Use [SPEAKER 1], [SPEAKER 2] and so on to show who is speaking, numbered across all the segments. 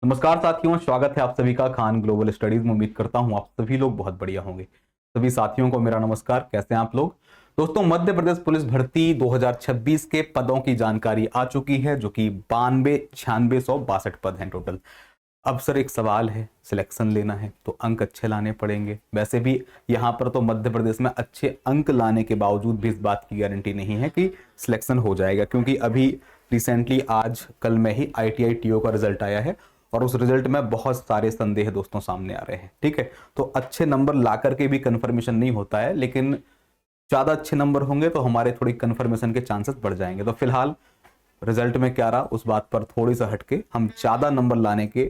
[SPEAKER 1] नमस्कार साथियों, स्वागत है आप सभी का खान ग्लोबल स्टडीज में। उम्मीद करता हूं आप सभी लोग बहुत बढ़िया होंगे। सभी साथियों को मेरा नमस्कार। कैसे हैं आप लोग? दोस्तों, मध्य प्रदेश पुलिस भर्ती 2026 के पदों की जानकारी आ चुकी है, जो कि 92,9662 पद हैं टोटल। अब सर एक सवाल है, सिलेक्शन लेना है तो अंक अच्छे लाने पड़ेंगे। वैसे भी यहाँ पर तो मध्य प्रदेश में अच्छे अंक लाने के बावजूद भी इस बात की गारंटी नहीं है कि सिलेक्शन हो जाएगा, क्योंकि अभी रिसेंटली आज कल में ही ITI TO का रिजल्ट आया है और उस रिजल्ट में बहुत सारे संदेह दोस्तों सामने आ रहे हैं। ठीक है, तो अच्छे नंबर ला करके भी कंफर्मेशन नहीं होता है, लेकिन ज़्यादा अच्छे नंबर होंगे तो हमारे थोड़ी कंफर्मेशन के चांसेस बढ़ जाएंगे। तो फिलहाल रिजल्ट में क्या रहा उस बात पर थोड़ी सा हटके हम ज़्यादा नंबर लाने के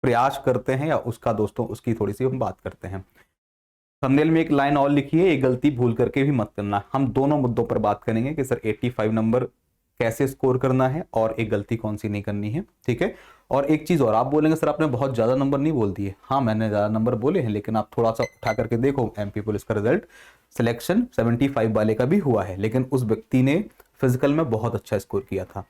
[SPEAKER 1] प्रयास करते हैं, या उसका दोस्तों उसकी थोड़ी सी हम बात करते हैं। थंबनेल में एक लाइन और लिखी है, ये गलती भूल करके भी मत करना। हम दोनों मुद्दों पर बात करेंगे कि सर 85 नंबर कैसे स्कोर करना है और एक गलती कौन सी नहीं करनी है। ठीक है, और एक चीज और, आप बोलेंगे सर आपने बहुत ज्यादा नंबर नहीं बोल दिए। हाँ, मैंने ज्यादा नंबर बोले हैं, लेकिन आप थोड़ा सा उठा करके देखो MP पुलिस का रिजल्ट, सिलेक्शन 75 वाले का भी हुआ है, लेकिन उस व्यक्ति ने फिजिकल में बहुत अच्छा स्कोर किया था।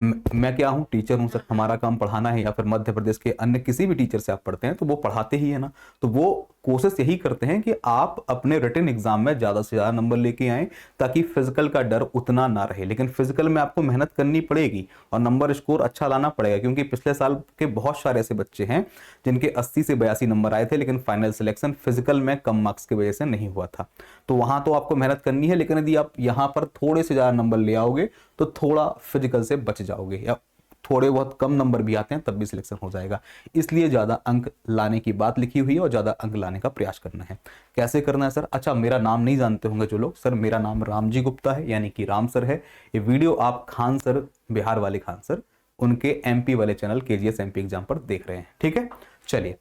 [SPEAKER 1] मैं क्या हूँ, टीचर हूँ सर, हमारा काम पढ़ाना है। या फिर मध्य प्रदेश के अन्य किसी भी टीचर से आप पढ़ते हैं तो वो पढ़ाते ही है ना, तो वो कोशिश यही करते हैं कि आप अपने रिटन एग्जाम में ज़्यादा से ज़्यादा नंबर लेके आएँ, ताकि फिजिकल का डर उतना ना रहे। लेकिन फिजिकल में आपको मेहनत करनी पड़ेगी और नंबर स्कोर अच्छा लाना पड़ेगा, क्योंकि पिछले साल के बहुत सारे ऐसे बच्चे हैं जिनके 80 से 82 नंबर आए थे, लेकिन फाइनल सिलेक्शन फिजिकल में कम मार्क्स की वजह से नहीं हुआ था। तो वहाँ तो आपको मेहनत करनी है, लेकिन यदि आप यहाँ पर थोड़े से ज़्यादा नंबर ले आओगे तो थोड़ा फिजिकल से बच जाओगे, या थोड़े बहुत कम नंबर भी आते हैं तब भी सिलेक्शन हो जाएगा। इसलिए ज़्यादा अंक लाने की बात लिखी हुई है और ज़्यादा अंक लाने का प्रयास करना है। कैसे करना है सर? अच्छा, मेरा नाम नहीं जानते होंगे जो लोग, सर मेरा नाम रामजी गुप्ता है, यानी कि राम सर है। ये वीडियो आप खान सर, बिहार वाले खान सर, उनके MP वाले चैनल KGS MP एग्जाम पर देख रहे हैं। ठीक है, चलिए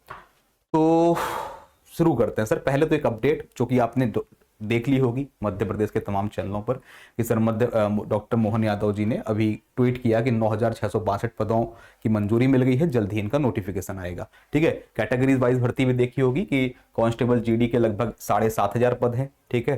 [SPEAKER 1] तो शुरू करते हैं। सर पहले तो एक अपडेट जो कि आपने देख ली होगी मध्य प्रदेश के तमाम चैनलों पर, कि सर डॉक्टर मोहन यादव जी ने अभी ट्वीट किया कि 9,662 पदों की मंजूरी मिल गई है, जल्द ही इनका नोटिफिकेशन आएगा। ठीक है, कैटेगरीज वाइज भर्ती भी देखी होगी कि कांस्टेबल GD के लगभग 7,500 पद हैं। ठीक है,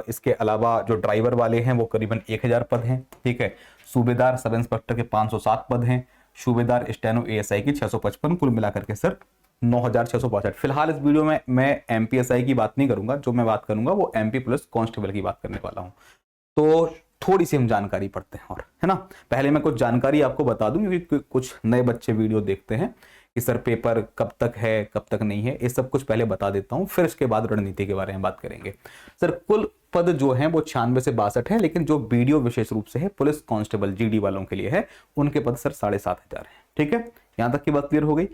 [SPEAKER 1] इसके अलावा जो ड्राइवर वाले हैं वो करीबन 1,000 पद हैं। ठीक है, सूबेदार सब इंस्पेक्टर के 507 पद हैं, सूबेदार स्टेनो ASI की 655, कुल मिलाकर के सर 9,662। फिलहाल इस वीडियो में मैं MPSI की बात नहीं करूंगा, जो मैं बात करूंगा वो MP प्लस कांस्टेबल की बात करने वाला हूं। तो थोड़ी सी हम जानकारी पढ़ते हैं, और है ना, पहले मैं कुछ जानकारी आपको बता दूं, क्योंकि कुछ नए बच्चे वीडियो देखते हैं कि सर पेपर कब तक है कब तक नहीं है, ये सब कुछ पहले बता देता हूं, फिर इसके बाद रणनीति के बारे में बात करेंगे। सर कुल पद जो है वो 96 से 62 है, लेकिन जो वीडियो विशेष रूप से है पुलिस कांस्टेबल GD वालों के लिए है, उनके पद सर 7,500 है। ठीक है, यहां तक की बात क्लियर हो गई।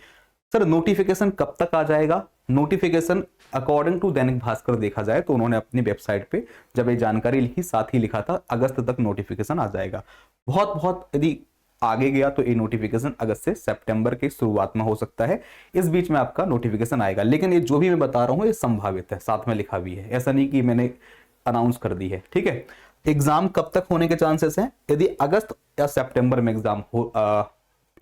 [SPEAKER 1] सर नोटिफिकेशन कब तक आ जाएगा? Notification according to Dainik Bhaskar देखा जाए तो उन्होंने अपनी वेबसाइट पे जब ये जानकारी लिखी, साथ ही लिखा था अगस्त तक नोटिफिकेशन आ जाएगा। बहुत बहुत यदि आगे गया तो ये नोटिफिकेशन अगस्त से सितंबर के शुरुआत में हो सकता है, इस बीच में आपका नोटिफिकेशन आएगा। लेकिन ये जो भी मैं बता रहा हूँ ये संभावित है, साथ में लिखा भी है, ऐसा नहीं कि मैंने अनाउंस कर दी है। ठीक है, एग्जाम कब तक होने के चांसेस हैं? यदि अगस्त या सितंबर में एग्जाम हो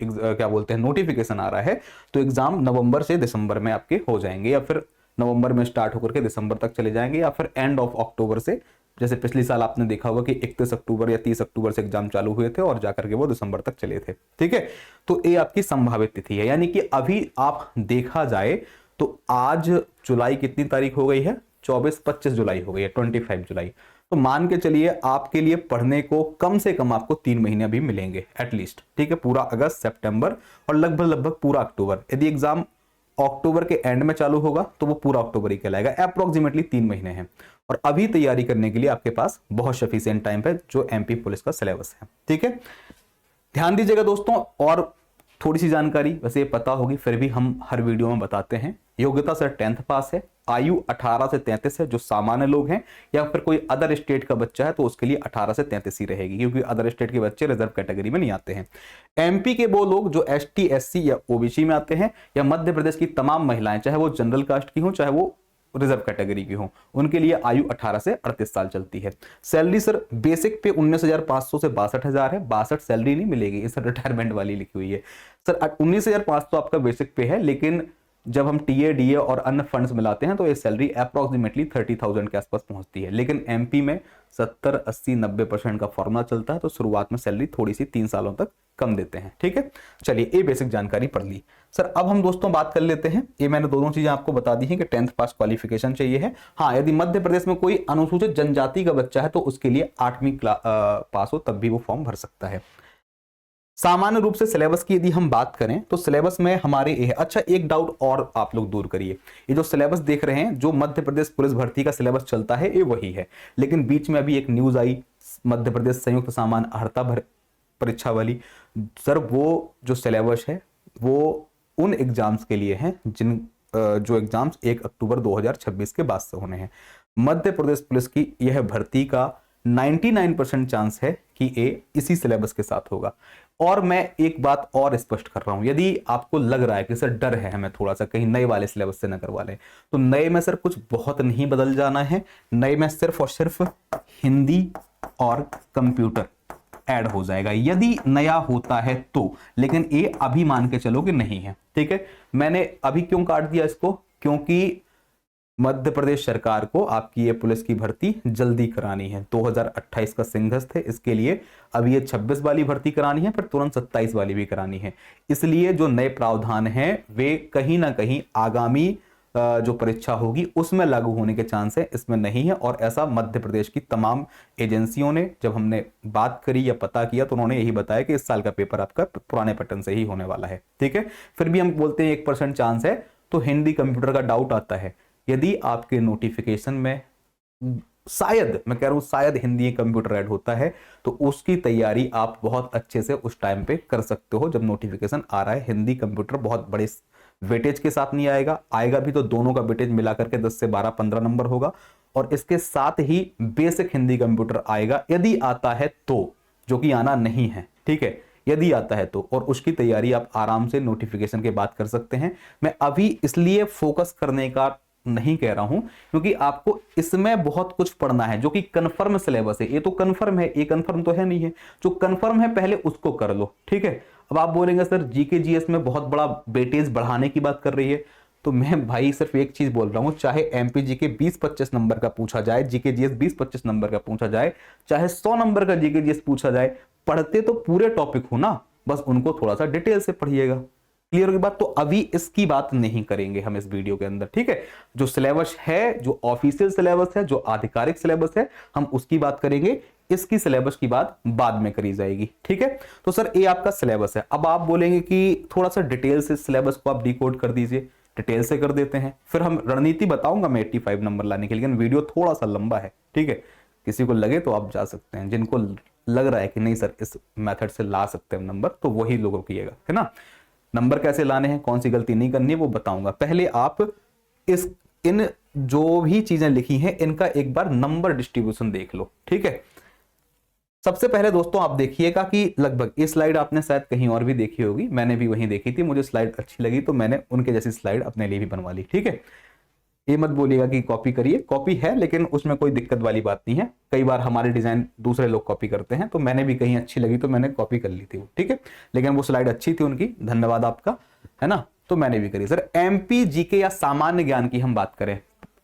[SPEAKER 1] क्या बोलते हैं नोटिफिकेशन आ रहा है, तो एग्जाम नवंबर से दिसंबर में आपके हो जाएंगे, या फिर नवंबर में स्टार्ट होकर के दिसंबर तक चले जाएंगे, या फिर एंड ऑफ अक्टूबर से, जैसे पिछले साल आपने देखा होगा कि 31 अक्टूबर या 30 अक्टूबर से एग्जाम चालू हुए थे और जाकर के वो दिसंबर तक चले थे। ठीक है, तो ये आपकी संभावित तिथि है, यानी कि अभी आप देखा जाए तो आज जुलाई कितनी तारीख हो गई है? 24-25 जुलाई हो गई है, 25 जुलाई। तो मान के चलिए आपके लिए पढ़ने को कम से कम आपको 3 महीने अभी मिलेंगे एटलीस्ट। ठीक है, पूरा अगस्त, सितंबर और लगभग लगभग पूरा अक्टूबर। यदि एग्जाम अक्टूबर के एंड में चालू होगा तो वो पूरा अक्टूबर ही कहलाएगा। अप्रोक्सीमेटली 3 महीने हैं, और अभी तैयारी करने के लिए आपके पास बहुत सफिशिएंट टाइम है, जो MP पुलिस का सिलेबस है। ठीक है, ध्यान दीजिएगा दोस्तों। और थोड़ी सी जानकारी वैसे पता होगी, फिर भी हम हर वीडियो में बताते हैं। योग्यता सर 10th पास है, आयु 18 से 33 है जो सामान्य लोग हैं, या फिर कोई अदर स्टेट का बच्चा है तो उसके लिए 18 से 33 ही रहेगी, क्योंकि अदर स्टेट के बच्चे रिजर्व कैटेगरी में नहीं आते हैं। MP के वो लोग जो ST SC या OBC में आते हैं, या मध्य प्रदेश की तमाम महिलाएं, चाहे वो जनरल कास्ट की हो चाहे वो रिजर्व कैटेगरी की हो, उनके लिए आयु 18 से 38 साल चलती है। सैलरी सर बेसिक पे 19,500 से 62,000 है, 62 सैलरी नहीं मिलेगी, इस रिटायरमेंट वाली लिखी हुई है। सर 19,500 आपका बेसिक पे है, लेकिन जब हम टीए डीए और अन्य फंड्स मिलाते हैं तो ये सैलरी अप्रोक्सीमेटली 30,000 के आसपास पहुंचती है। लेकिन एमपी में 70, 80, 90% का फॉर्मूला चलता है, तो शुरुआत में सैलरी थोड़ी सी 3 सालों तक कम देते हैं। ठीक है, चलिए ये बेसिक जानकारी पढ़ ली। सर अब हम दोस्तों बात कर लेते हैं, ये मैंने दोनों चीजें आपको बता दी हैं कि 10th पास क्वालिफिकेशन चाहिए है। हाँ, यदि मध्य प्रदेश में कोई अनुसूचित जनजाति का बच्चा है तो उसके लिए 8वीं पास हो तब भी वो फॉर्म भर सकता है। सामान्य रूप से सिलेबस की यदि हम बात करें तो सिलेबस में हमारे ये है। अच्छा, एक डाउट और आप लोग दूर करिए, ये जो सिलेबस देख रहे हैं, जो मध्य प्रदेश पुलिस भर्ती का सिलेबस चलता है ये वही है, लेकिन बीच में अभी एक न्यूज आई मध्य प्रदेश संयुक्त सामान्य अर्हता परीक्षा वाली। सर वो जो सिलेबस है वो उन एग्जाम्स के लिए है जिन जो एग्जाम्स 1 अक्टूबर 2026 के बाद से होने हैं। मध्य प्रदेश पुलिस की यह भर्ती का 99% चांस है कि ये इसी सिलेबस के साथ होगा। और मैं एक बात और स्पष्ट कर रहा हूं, यदि आपको लग रहा है कि सर डर है हमें थोड़ा सा कहीं नए वाले सिलेबस से न करवा लें, तो नए में सर कुछ बहुत नहीं बदल जाना है। नए में सिर्फ और सिर्फ हिंदी और कंप्यूटर ऐड हो जाएगा यदि नया होता है तो, लेकिन ये अभी मान के चलो कि नहीं है। ठीक है, मैंने अभी क्यों काट दिया इसको, क्योंकि मध्य प्रदेश सरकार को आपकी ये पुलिस की भर्ती जल्दी करानी है। 2028 का सिंहस्थ है, इसके लिए अभी ये 26 वाली भर्ती करानी है, फिर तुरंत 27 वाली भी करानी है। इसलिए जो नए प्रावधान हैं वे कहीं ना कहीं आगामी जो परीक्षा होगी उसमें लागू होने के चांस है, इसमें नहीं है। और ऐसा मध्य प्रदेश की तमाम एजेंसियों ने जब हमने बात करी या पता किया तो उन्होंने यही बताया कि इस साल का पेपर आपका पुराने पैटर्न से ही होने वाला है। ठीक है, फिर भी हम बोलते हैं 1% चांस है, तो हिंदी कंप्यूटर का डाउट आता है। यदि आपके नोटिफिकेशन में शायद, मैं कह रहा हूं शायद, हिंदी कंप्यूटर ऐड होता है तो उसकी तैयारी आप बहुत अच्छे से उस टाइम पे कर सकते हो जब नोटिफिकेशन आ रहा है। हिंदी कंप्यूटर बहुत बड़े वेटेज के साथ नहीं आएगा, आएगा भी तो दोनों का वेटेज मिला करके 10 से 12, 15 नंबर होगा, और इसके साथ ही बेसिक हिंदी कंप्यूटर आएगा यदि आता है तो, जो कि आना नहीं है। ठीक है, यदि आता है तो, और उसकी तैयारी आप आराम से नोटिफिकेशन के बाद कर सकते हैं। मैं अभी इसलिए फोकस करने का नहीं कह रहा हूं क्योंकि आपको इसमें बहुत कुछ पढ़ना है जो कि कंफर्म सिलेबस है। ये तो कंफर्म है, ये कंफर्म तो है नहीं है, जो कंफर्म है पहले उसको कर लो। ठीक है, अब आप बोलेंगे सर जीके जीएस में बहुत बड़ा वेटेज बढ़ाने की बात कर रही है, तो मैं भाई सिर्फ एक चीज बोल रहा हूं, चाहे एमपी जीके 20-25 नंबर का पूछा जाए, जीके जीएस 20-25 नंबर का पूछा जाए, चाहे 100 नंबर का जीके जीएस पूछा जाए, पढ़ते तो पूरे टॉपिक हो ना, बस उनको थोड़ा सा डिटेल से पढ़िएगा। क्लियर की बात, तो अभी इसकी बात नहीं करेंगे हम इस वीडियो के अंदर। ठीक है, जो सिलेबस है, जो ऑफिशियल सिलेबस है, जो आधिकारिक सिलेबस है, हम उसकी बात करेंगे, इसकी सिलेबस की बात बाद में करी जाएगी। ठीक है, तो सर ये आपका सिलेबस है। अब आप बोलेंगे कि थोड़ा सा डिटेल से सिलेबस को आप डिकोड कर दीजिए, डिटेल से कर देते हैं, फिर हम रणनीति बताऊंगा मैं 85 नंबर लाने के, लेकिन वीडियो थोड़ा सा लंबा है। ठीक है, किसी को लगे तो आप जा सकते हैं, जिनको लग रहा है कि नहीं सर इस मेथड से ला सकते हैं नंबर, तो वही लोगों किएगा, है ना। नंबर कैसे लाने हैं, कौन सी गलती नहीं करनी है वो बताऊंगा। पहले आप इन जो भी चीजें लिखी हैं इनका एक बार नंबर डिस्ट्रीब्यूशन देख लो। ठीक है, सबसे पहले दोस्तों आप देखिएगा कि लगभग ये स्लाइड आपने शायद कहीं और भी देखी होगी, मैंने भी वहीं देखी थी, मुझे स्लाइड अच्छी लगी तो मैंने उनके जैसी स्लाइड अपने लिए भी बनवा ली। ठीक है, ये मत बोलिएगा कि कॉपी करिए, कॉपी है लेकिन उसमें कोई दिक्कत वाली बात नहीं है। कई बार हमारे डिजाइन दूसरे लोग कॉपी करते हैं, तो मैंने भी कहीं अच्छी लगी तो मैंने कॉपी कर ली थी वो। ठीक है, लेकिन वो स्लाइड अच्छी थी उनकी, धन्यवाद आपका, है ना, तो मैंने भी करी। सर एमपी जीके या सामान्य ज्ञान की हम बात करें,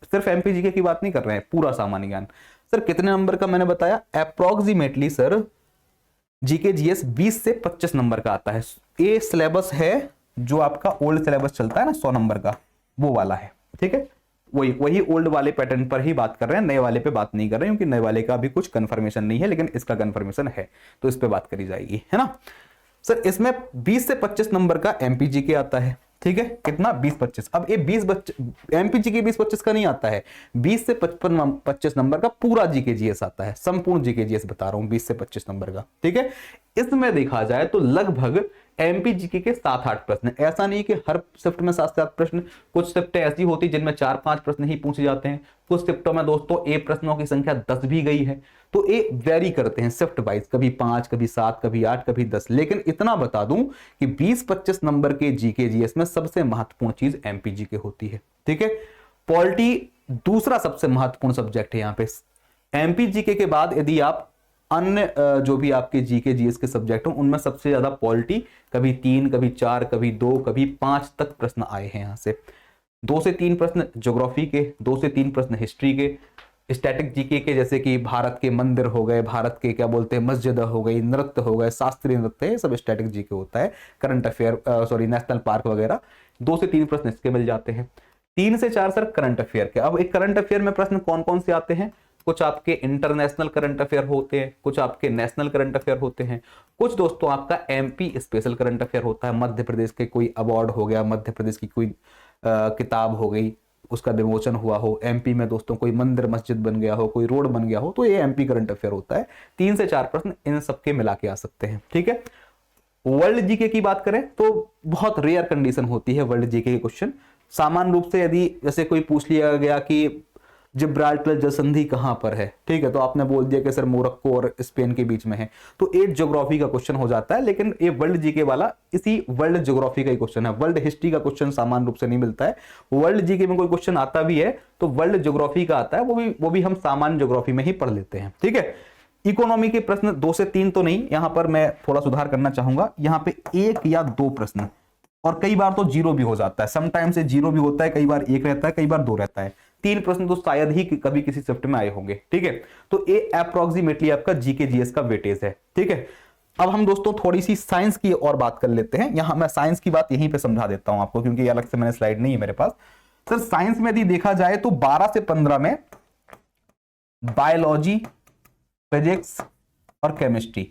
[SPEAKER 1] सिर्फ एमपी जीके की बात नहीं कर रहे हैं, पूरा सामान्य ज्ञान। सर कितने नंबर का मैंने बताया, अप्रोक्सीमेटली सर जीके जीएस 20 से 25 नंबर का आता है। ये सिलेबस है जो आपका ओल्ड सिलेबस चलता है ना 100 नंबर का, वो वाला है। ठीक है, वही ओल्ड वाले पैटर्न पर ही बात कर रहे हैं, नए वाले पे बात नहीं कर रहे हैं, क्योंकि नए वाले का भी कुछ कंफर्मेशन नहीं है, लेकिन इसका कंफर्मेशन है तो इस पे बात करी जाएगी, है ना। सर इसमें 20 से 25 नंबर का एमपीजी के आता है। ठीक है, कितना, 20-25। अब ये 20 एमपीजी के 20-25 का नहीं आता है, 20 से 25 नंबर का पूरा जीके जीएस आता है, संपूर्ण जीके जीएस बता रहा हूं, 20 से 25 नंबर का। ठीक है, इसमें देखा जाए तो लगभग एमपीजीके के 7-8 प्रश्न, ऐसा नहीं कि हर शिफ्ट में 7 से 8 प्रश्न, कुछ शिफ्टें ऐसी होती जिनमें 4-5 प्रश्न ही पूछे जाते हैं, कुछ शिफ्टों में दोस्तों ए प्रश्नों की संख्या 10 भी गई है, तो ये वेरी करते हैं शिफ्ट वाइज, कभी 5, कभी 7, कभी 8, कभी 10। लेकिन इतना बता दूं कि 20-25 नंबर के जीके जीएस में सबसे महत्वपूर्ण चीज एमपीजीके होती है। ठीक है, पॉलिटी दूसरा सबसे महत्वपूर्ण सब्जेक्ट है यहाँ पे। एमपीजीके के बाद यदि आप अन्य जो भी आपके जीके जीएस के सब्जेक्ट हो उनमें सबसे ज्यादा पॉलिटी, कभी 3, कभी 4, कभी 2, कभी 5 तक प्रश्न आए हैं। यहाँ से 2 से 3 प्रश्न ज्योग्राफी के, 2 से 3 प्रश्न हिस्ट्री के, स्टैटिक जीके के, जैसे कि भारत के मंदिर हो गए, भारत के क्या बोलते हैं मस्जिद हो गई, नृत्य हो गए, शास्त्रीय नृत्य, ये सब स्टैटिक जीके होता है। Current affair sorry national park वगैरह, 2 से 3 प्रश्न इसके मिल जाते हैं। 3 से 4 सर करंट अफेयर के। अब एक करंट अफेयर में प्रश्न कौन कौन से आते हैं? कुछ आपके इंटरनेशनल करंट अफेयर होते हैं, कुछ आपके नेशनल करंट अफेयर होते हैं, कुछ दोस्तों आपका एमपी स्पेशल करंट अफेयर होता है। मध्य प्रदेश के कोई अवार्ड हो गया, मध्य प्रदेश की कोई किताब हो गई, उसका विमोचन हुआ हो, एमपी में दोस्तों कोई मंदिर मस्जिद बन गया हो, कोई रोड बन गया हो, तो ये एमपी करंट अफेयर होता है। 3 से 4 प्रश्न इन सबके मिला के आ सकते हैं। ठीक है। वर्ल्ड जीके की बात करें तो बहुत रेयर कंडीशन होती है वर्ल्ड जीके के क्वेश्चन। सामान्य रूप से यदि जैसे कोई पूछ लिया गया कि जिब्राल्टर जलसंधि कहां पर है, ठीक है, तो आपने बोल दिया कि सर मोरक्को और स्पेन के बीच में है, तो एक ज्योग्राफी का क्वेश्चन हो जाता है। लेकिन ये वर्ल्ड जीके वाला इसी वर्ल्ड ज्योग्राफी का ही क्वेश्चन है। वर्ल्ड हिस्ट्री का क्वेश्चन सामान्य रूप से नहीं मिलता है। वर्ल्ड जीके में कोई क्वेश्चन आता भी है तो वर्ल्ड ज्योग्राफी का आता है, वो भी हम सामान्य ज्योग्राफी में ही पढ़ लेते हैं। ठीक है। इकोनॉमी के प्रश्न 2 से 3 तो नहीं, यहां पर मैं थोड़ा सुधार करना चाहूंगा। यहां पे 1 या 2 प्रश्न, और कई बार तो 0 भी हो जाता है। समटाइम से 0 भी होता है, कई बार 1 रहता है, कई बार 2 रहता है। 3 प्रश्न तो शायद ही कभी किसी शिफ्ट में आए होंगे। ठीक है। तो ये अप्रोक्सीमेटली आपका जीके जीएस का वेटेज है। ठीक है। अब हम दोस्तों थोड़ी सी साइंस की और बात कर लेते हैं। यहां मैं साइंस की बात यहीं पे समझा देता हूं आपको, क्योंकि अलग से मैंने स्लाइड नहीं है मेरे पास। सर साइंस में यदि देखा जाए तो 12 से 15 में बायोलॉजी, फिजिक्स और केमिस्ट्री,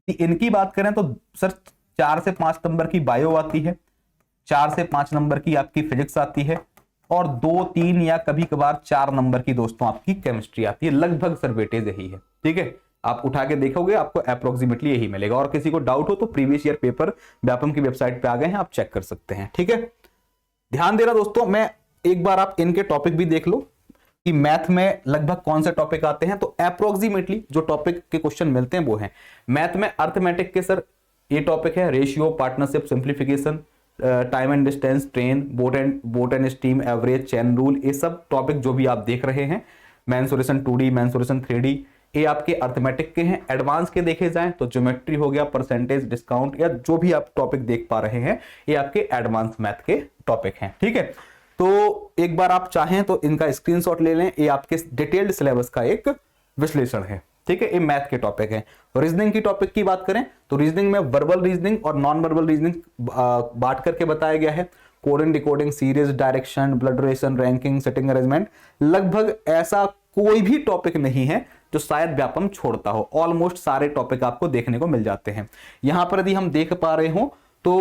[SPEAKER 1] इनकी बात करें तो सर 4 से 5 नंबर की बायो आती है, 4 से 5 नंबर की आपकी फिजिक्स आती है, और 2, 3 या कभी कभार 4 नंबर की दोस्तों आपकी केमिस्ट्री आती है। लगभग सर वेटेज यही है। ठीक है। आप उठा के देखोगे आपको अप्रोक्सीमेटली यही मिलेगा। और किसी को डाउट हो तो प्रीवियस ईयर पेपर व्यापम की वेबसाइट पे आ गए हैं, आप चेक कर सकते हैं। ठीक है। ध्यान देना दोस्तों, मैं एक बार आप इनके टॉपिक भी देख लो कि मैथ में लगभग कौन से टॉपिक आते हैं। तो अप्रोक्सीमेटली जो टॉपिक के क्वेश्चन मिलते हैं वो हैं मैथ में अर्थमेटिक के सर ये टॉपिक है, ratio, partnership, simplification, time and distance, train, boat and steam, average, chain rule, ये सब टॉपिक जो भी आप देख रहे हैं, मेंसुरेशन 2D, मेंसुरेशन 3D, ये आपके अर्थमेटिक के हैं। एडवांस के देखे जाएं तो ज्योमेट्री हो गया, परसेंटेज, डिस्काउंट, या जो भी आप टॉपिक देख पा रहे हैं ये आपके एडवांस मैथ के टॉपिक हैं। ठीक है। तो एक बार आप चाहें तो इनका स्क्रीनशॉट ले लें, ये आपके डिटेल्ड सिलेबस का एक विश्लेषण है। ठीक है। ये मैथ के टॉपिक है। रीजनिंग की टॉपिक की बात करें तो रीजनिंग में वर्बल रीजनिंग और नॉन वर्बल रीजनिंग बांट करके बताया गया है। Coding, decoding, series, direction, blood relation, ranking, setting arrangement, लगभग ऐसा कोई भी टॉपिक नहीं है जो शायद व्यापम छोड़ता हो। ऑलमोस्ट सारे टॉपिक आपको देखने को मिल जाते हैं। यहां पर यदि हम देख पा रहे हो तो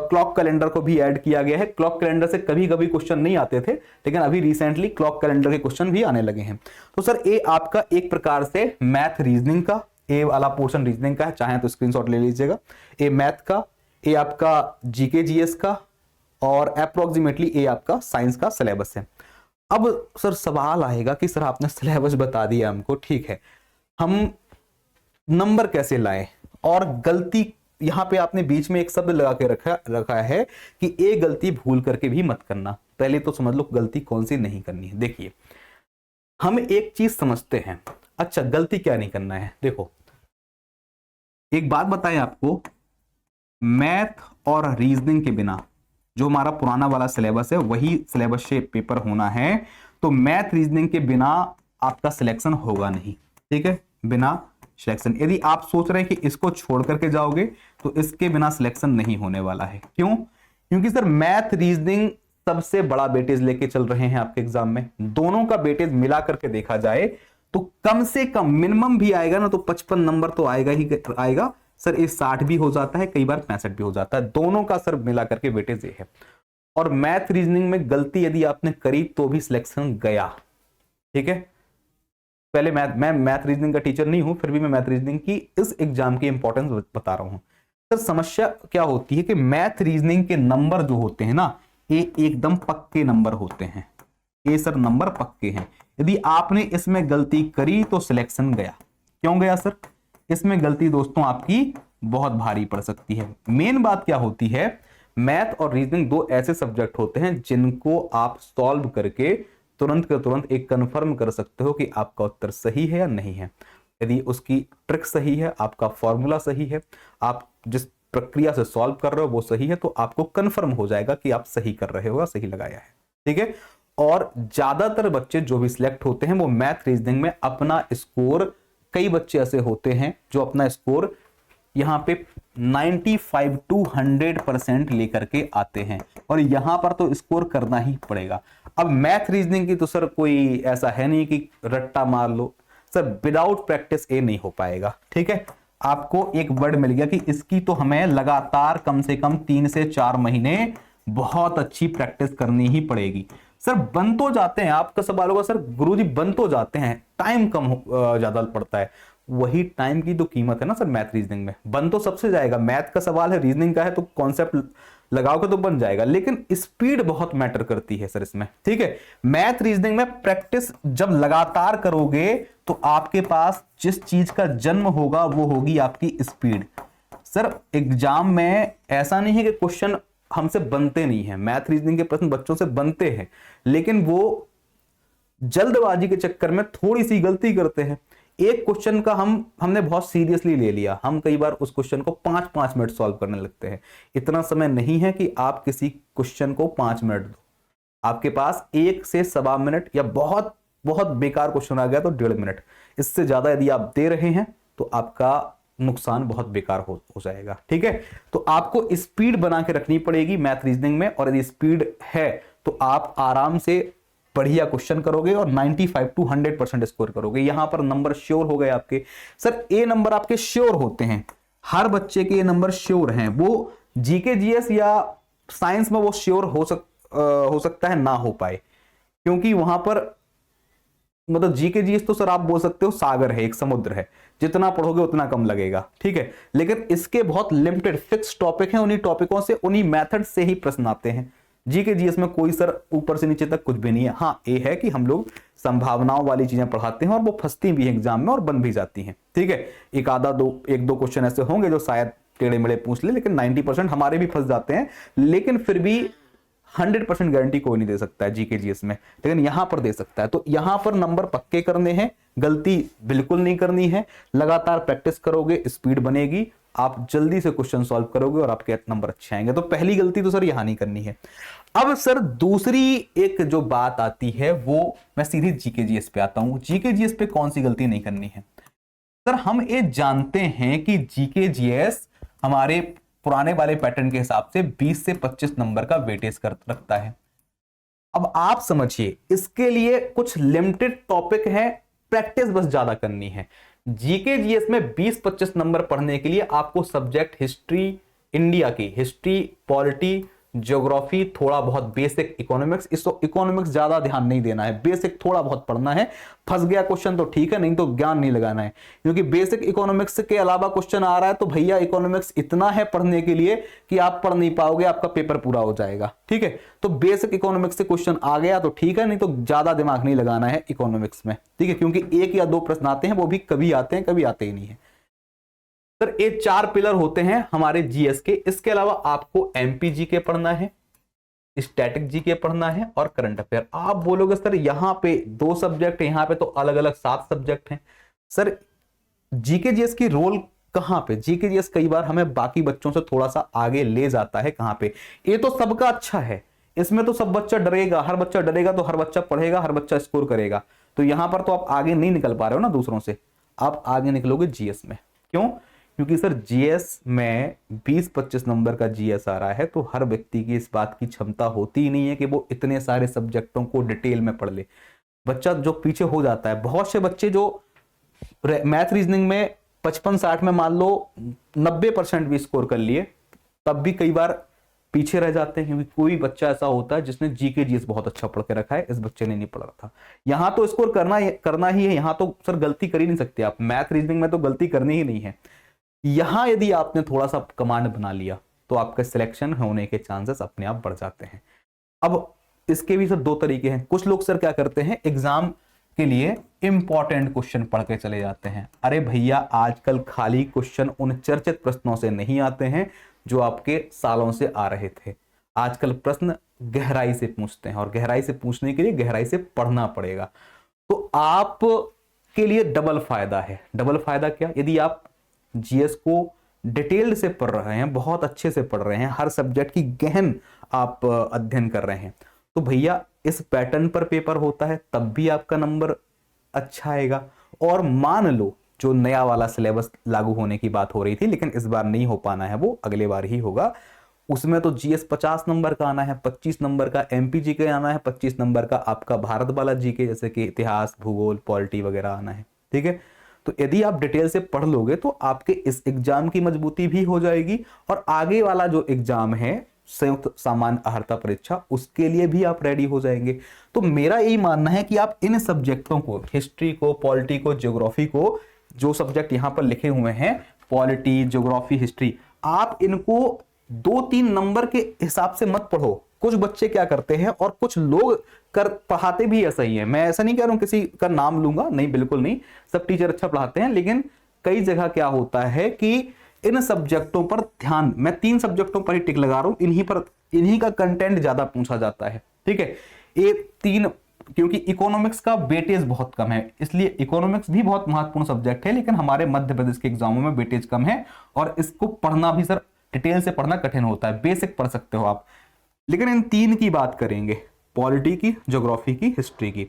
[SPEAKER 1] क्लॉक कैलेंडर को भी ऐड किया गया है। क्लॉक कैलेंडर से कभी कभी क्वेश्चन नहीं आते थे, लेकिन अभी रिसेंटली क्लॉक कैलेंडर के क्वेश्चन भी आने लगे हैं। तो सर ये आपका एक प्रकार से मैथ रीजनिंग का, ये वाला पोर्शन रीजनिंग का है, चाहे तो स्क्रीनशॉट ले लीजिएगा। ये मैथ का, ये आपका जीके जीएस का, और अप्रोक्सीमेटली ये आपका साइंस का सिलेबस है। अब सर सवाल आएगा कि सर आपने सिलेबस बता दिया हमको, ठीक है, हम नंबर कैसे लाएं? और गलती यहां पे आपने बीच में एक शब्द लगा के रखा है कि ये गलती भूल करके भी मत करना। पहले तो समझ लो गलती कौन सी नहीं करनी है। देखिए हम एक चीज समझते हैं, अच्छा गलती क्या नहीं करना है। देखो एक बात बताएं आपको, मैथ और रीजनिंग के बिना जो हमारा पुराना वाला सिलेबस है वही सिलेबस से पेपर होना है। तो मैथ रीजनिंग के बिना आपका सिलेक्शन होगा नहीं। ठीक है, बिना सिलेक्शन। यदि आप सोच रहे हैं कि इसको छोड़ करके जाओगे तो इसके बिना सिलेक्शन नहीं होने वाला है। क्यों? क्योंकि सर मैथ रीजनिंग सबसे बड़ा वेटेज लेके चल रहे हैं आपके एग्जाम में। दोनों का वेटेज मिला करके देखा जाए तो कम से कम मिनिमम भी आएगा ना तो 55 नंबर तो आएगा ही आएगा सर। ये 60 भी हो जाता है, कई बार 65 भी हो जाता है। दोनों का सर मिला करके वेटेज ये है। और मैथ रीजनिंग में गलती यदि आपने करी तो भी सिलेक्शन गया। ठीक है, पहले मैं मैथ रीजनिंग का टीचर नहीं हूं, फिर भी मैं मैथ रीजनिंग की इस एग्जाम की इंपॉर्टेंस बता रहा हूं। सर समस्या क्या होती है कि मैथ रीजनिंग के नंबर जो होते हैं ना, ये एकदम पक्के नंबर होते हैं। ये सर नंबर पक्के हैं। यदि आपने इसमें गलती करी तो सिलेक्शन गया। क्यों गया सर? इसमें गलती दोस्तों आपकी बहुत भारी पड़ सकती है। मेन बात क्या होती है, मैथ और रीजनिंग दो ऐसे सब्जेक्ट होते हैं जिनको आप सॉल्व करके तुरंत के तुरंत एक कंफर्म कर सकते हो कि आपका उत्तर सही है या नहीं है। यदि उसकी ट्रिक सही है, आपका फॉर्मूला सही है, आप जिस प्रक्रिया से सॉल्व कर रहे हो वो सही है, तो आपको कंफर्म हो जाएगा कि आप सही कर रहे हो या सही लगाया है। ठीक है। और ज्यादातर बच्चे जो भी सिलेक्ट होते हैं वो मैथ रीजनिंग में अपना स्कोर, कई बच्चे ऐसे होते हैं जो अपना स्कोर यहां पे 95 to 100% लेकर के आते हैं, और यहां पर तो स्कोर करना ही पड़ेगा। अब मैथ रीजनिंग की तो सर कोई ऐसा है नहीं कि रट्टा मार लो सर, विदाउट प्रैक्टिस ये नहीं हो पाएगा। ठीक है। आपको एक वर्ड मिल गया कि इसकी तो हमें लगातार कम से कम 3 से 4 महीने बहुत अच्छी प्रैक्टिस करनी ही पड़ेगी। सर बन तो जाते हैं, आपका सवाल होगा सर गुरुजी बन तो जाते हैं, टाइम कम ज्यादा पड़ता है। वही टाइम की तो कीमत है ना सर मैथ रीजनिंग में। बन तो सबसे जाएगा, मैथ का सवाल है, रीजनिंग का है, तो कॉन्सेप्ट लगाओगे तो बन जाएगा, लेकिन स्पीड बहुत मैटर करती है सर इसमें। ठीक है। मैथ रीजनिंग में प्रैक्टिस जब लगातार करोगे तो आपके पास जिस चीज का जन्म होगा वो होगी आपकी स्पीड। सर एग्जाम में ऐसा नहीं है कि क्वेश्चन हमसे बनते नहीं है, मैथ रीजनिंग के प्रश्न बच्चों से बनते हैं, लेकिन वो जल्दबाजी के चक्कर में थोड़ी सी गलती करते हैं। एक क्वेश्चन का हमने बहुत सीरियसली ले लिया, हम कई बार उस क्वेश्चन को 5-5 मिनट सॉल्व करने लगते हैं। इतना समय नहीं है कि आप किसी क्वेश्चन को 5 मिनट दो, आपके पास 1 से 1.25 मिनट, या बहुत बहुत बेकार क्वेश्चन आ गया तो 1.5 मिनट, इससे ज्यादा यदि आप दे रहे हैं तो आपका नुकसान बहुत बेकार हो जाएगा। ठीक है। तो आपको स्पीड बना के रखनी पड़ेगी मैथ रीजनिंग में, और यदि स्पीड है तो आप आराम से बढ़िया क्वेश्चन करोगे और 95 to 100% स्कोर करोगे। यहां पर नंबर श्योर हो गए आपके। सर ए नंबर आपके श्योर होते हैं, हर बच्चे के ये नंबर श्योर हैं। वो जीके जीएस या साइंस में वो श्योर हो सकता है ना हो पाए, क्योंकि वहां पर मतलब जीके जीएस तो सर आप बोल सकते हो सागर है, एक समुद्र है, जितना पढ़ोगे उतना कम लगेगा। ठीक है। लेकिन इसके बहुत लिमिटेड फिक्स टॉपिक हैं, उन्हीं टॉपिकों से, उन्हीं मेथड से ही प्रश्न आते हैं। जीके जीएस में कोई सर ऊपर से नीचे तक कुछ भी नहीं है। हाँ ये है कि हम लोग संभावनाओं वाली चीजें पढ़ाते हैं और वो फंसती भी है एग्जाम में और बन भी जाती हैं। ठीक है। एक दो क्वेश्चन ऐसे होंगे जो शायद टेढ़े मेढ़े पूछ ले, लेकिन 90% हमारे भी फंस जाते हैं, लेकिन फिर भी 100% गारंटी कोई नहीं दे सकता है जीके जीएस में, लेकिन यहां पर दे सकता है। तो यहां पर नंबर पक्के करने हैं, गलती बिल्कुल नहीं करनी है, लगातार प्रैक्टिस करोगे स्पीड बनेगी, आप जल्दी से क्वेश्चन सॉल्व करोगे और आपके नंबर अच्छे आएंगे। तो पहली गलती तो सर यहां नहीं करनी है। अब सर दूसरी एक जो बात आती है वो मैं सीधे जीके जीएस पे आता हूं। जीके जीएस पे कौन सी गलती नहीं करनी है? सर हम ये जानते हैं कि जीके जीएस हमारे पुराने वाले पैटर्न के हिसाब से 20 से 25 नंबर का वेटेज रखता है। अब आप समझिए इसके लिए कुछ लिमिटेड टॉपिक है, प्रैक्टिस बस ज्यादा करनी है। जीके जीएस में 20-25 नंबर पढ़ने के लिए आपको सब्जेक्ट हिस्ट्री, इंडिया की हिस्ट्री, पॉलिटी, ज्योग्राफी, थोड़ा बहुत बेसिक इकोनॉमिक्स, इसको इकोनॉमिक्स ज्यादा ध्यान नहीं देना है, बेसिक थोड़ा बहुत पढ़ना है। फंस गया क्वेश्चन तो ठीक है, नहीं तो ज्ञान नहीं लगाना है, क्योंकि बेसिक इकोनॉमिक्स के अलावा क्वेश्चन आ रहा है तो भैया इकोनॉमिक्स इतना है पढ़ने के लिए कि आप पढ़ नहीं पाओगे, आपका पेपर पूरा हो जाएगा। ठीक है। तो बेसिक इकोनॉमिक्स से क्वेश्चन आ गया तो ठीक है, नहीं तो ज्यादा दिमाग नहीं लगाना है इकोनॉमिक्स में। ठीक है। क्योंकि 1 या 2 प्रश्न आते हैं, वो भी कभी आते हैं कभी आते ही नहीं है। सर ये 4 पिलर होते हैं हमारे जीएस के। इसके अलावा आपको एमपी जीके पढ़ना है, स्टैटिक जीके पढ़ना है और करंट अफेयर। आप बोलोगे सर यहाँ पे 2 सब्जेक्ट है, यहाँ पे तो अलग अलग 7 सब्जेक्ट हैं। सर जीके जीएस की रोल कहां पे? जीके जीएस कई बार हमें बाकी बच्चों से थोड़ा सा आगे ले जाता है। कहां पे? ये तो सबका अच्छा है, इसमें तो सब बच्चा डरेगा, हर बच्चा डरेगा तो हर बच्चा पढ़ेगा, हर बच्चा स्कोर करेगा। तो यहां पर तो आप आगे नहीं निकल पा रहे हो ना दूसरों से, आप आगे निकलोगे जीएस में। क्यों? क्योंकि सर जीएस में 20-25 नंबर का जीएस आ रहा है, तो हर व्यक्ति की इस बात की क्षमता होती ही नहीं है कि वो इतने सारे सब्जेक्टों को डिटेल में पढ़ ले। बच्चा जो पीछे हो जाता है, बहुत से बच्चे जो मैथ रीजनिंग में 55-60 में मान लो 90% भी स्कोर कर लिए, तब भी कई बार पीछे रह जाते हैं, क्योंकि कोई बच्चा ऐसा होता है जिसने जीके जीएस बहुत अच्छा पढ़ के रखा है, इस बच्चे ने नहीं पढ़ रहा था। यहां तो स्कोर करना ही है, यहां तो सर गलती कर ही नहीं सकते आप, मैथ रीजनिंग में तो गलती करनी ही नहीं है। यहां यदि आपने थोड़ा सा कमांड बना लिया तो आपका सिलेक्शन होने के चांसेस अपने आप बढ़ जाते हैं। अब इसके भी सर 2 तरीके हैं। कुछ लोग सर क्या करते हैं, एग्जाम के लिए इंपॉर्टेंट क्वेश्चन पढ़ के चले जाते हैं। अरे भैया आजकल खाली क्वेश्चन उन चर्चित प्रश्नों से नहीं आते हैं जो आपके सालों से आ रहे थे। आजकल प्रश्न गहराई से पूछते हैं, और गहराई से पूछने के लिए गहराई से पढ़ना पड़ेगा। तो आप के लिए डबल फायदा है। डबल फायदा क्या? यदि आप जीएस को डिटेल्ड से पढ़ रहे हैं, बहुत अच्छे से पढ़ रहे हैं, हर सब्जेक्ट की गहन आप अध्ययन कर रहे हैं, तो भैया इस पैटर्न पर पेपर होता है तब भी आपका नंबर अच्छा आएगा। और मान लो जो नया वाला सिलेबस लागू होने की बात हो रही थी, लेकिन इस बार नहीं हो पाना है, वो अगले बार ही होगा, उसमें तो जीएस 50 नंबर का आना है, 25 नंबर का एमपी जीके आना है, 25 नंबर का आपका भारत वाला जीके जैसे कि इतिहास, भूगोल, पॉलिटी वगैरह आना है। ठीक है, तो यदि आप डिटेल से पढ़ लोगे तो आपके इस एग्जाम की मजबूती भी हो जाएगी, और आगे वाला जो एग्जाम है संयुक्त सामान्य अर्हता परीक्षा, उसके लिए भी आप रेडी हो जाएंगे। तो मेरा यही मानना है कि आप इन सब्जेक्टों को, हिस्ट्री को, पॉलिटी को, ज्योग्राफी को, जो सब्जेक्ट यहां पर लिखे हुए हैं पॉलिटी, ज्योग्राफी, हिस्ट्री, आप इनको 2-3 नंबर के हिसाब से मत पढ़ो। कुछ बच्चे क्या करते हैं और कुछ लोग पढ़ाते भी ऐसा ही है, मैं ऐसा नहीं कह रहा हूं किसी का नाम लूंगा, नहीं बिल्कुल नहीं, सब टीचर अच्छा पढ़ाते हैं, लेकिन कई जगह क्या होता है कि इन सब्जेक्टों पर ध्यान, मैं 3 सब्जेक्टों पर ही टिक लगा रहा हूं, इन्हीं का कंटेंट ज्यादा पूछा जाता है। ठीक है, ये 3, क्योंकि इकोनॉमिक्स का वेटेज बहुत कम है, इसलिए इकोनॉमिक्स भी बहुत महत्वपूर्ण सब्जेक्ट है, लेकिन हमारे मध्य प्रदेश के एग्जामों में वेटेज कम है, और इसको पढ़ना भी सर डिटेल से पढ़ना कठिन होता है। बेसिक पढ़ सकते हो आप, लेकिन इन 3 की बात करेंगे, पॉलिटी की, ज्योग्राफी की, हिस्ट्री की।